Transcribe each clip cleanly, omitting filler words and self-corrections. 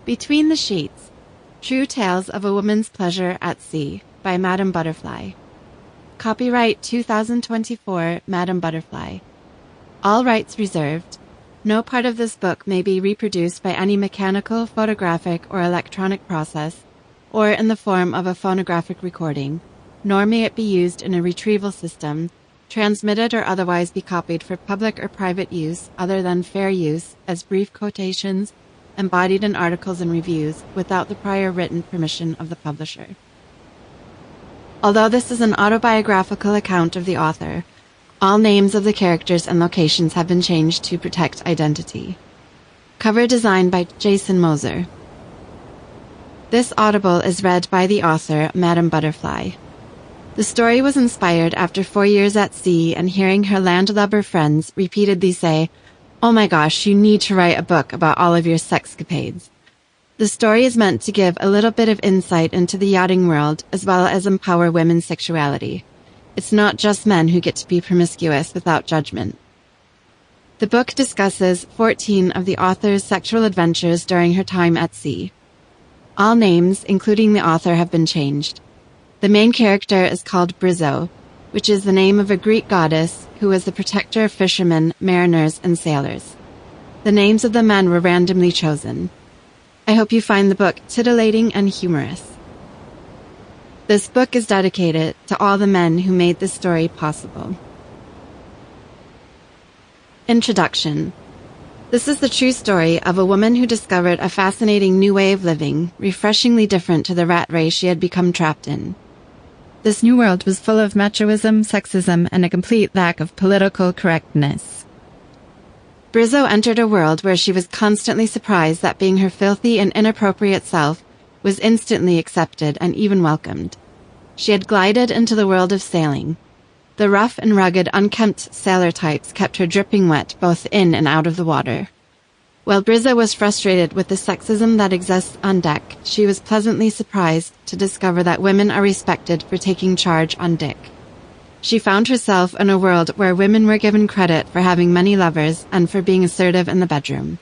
Between the Sheets, True Tales of a Woman's Pleasure at Sea by Madame Butterfly. Copyright 2024, Madame Butterfly. All rights reserved. No part of this book may be reproduced by any mechanical, photographic, or electronic process, or in the form of a phonographic recording, nor may it be used in a retrieval system, transmitted or otherwise be copied for public or private use other than fair use as brief quotations embodied in articles and reviews without the prior written permission of the publisher. Although this is an autobiographical account of the author, all names of the characters and locations have been changed to protect identity. Cover design by Jason Moser. This audible is read by the author, Madame Butterfly. The story was inspired after 4 years at sea and hearing her landlubber friends repeatedly say, "Oh my gosh, you need to write a book about all of your sexcapades." The story is meant to give a little bit of insight into the yachting world as well as empower women's sexuality. It's not just men who get to be promiscuous without judgment. The book discusses 14 of the author's sexual adventures during her time at sea. All names, including the author, have been changed. The main character is called Brizo, which is the name of a Greek goddess who was the protector of fishermen, mariners, and sailors. The names of the men were randomly chosen. I hope you find the book titillating and humorous. This book is dedicated to all the men who made this story possible. Introduction. This is the true story of a woman who discovered a fascinating new way of living, refreshingly different to the rat race she had become trapped in. This new world was full of machoism, sexism, and a complete lack of political correctness. Brizo entered a world where she was constantly surprised that being her filthy and inappropriate self was instantly accepted and even welcomed. She had glided into the world of sailing. The rough and rugged, unkempt sailor types kept her dripping wet both in and out of the water. While Brizo was frustrated with the sexism that exists on deck, she was pleasantly surprised to discover that women are respected for taking charge on deck. She found herself in a world where women were given credit for having many lovers and for being assertive in the bedroom.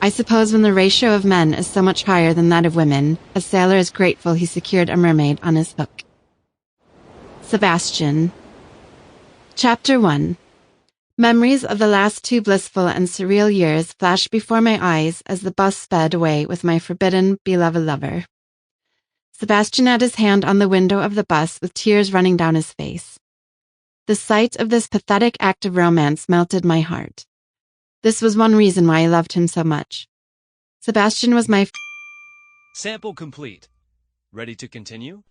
I suppose when the ratio of men is so much higher than that of women, a sailor is grateful he secured a mermaid on his hook. Sebastian. Chapter 1. Memories of the last 2 blissful and surreal years flashed before my eyes as the bus sped away with my forbidden, beloved lover. Sebastian had his hand on the window of the bus with tears running down his face. The sight of this pathetic act of romance melted my heart. This was one reason why I loved him so much. Sebastian was my Sample complete. Ready to continue?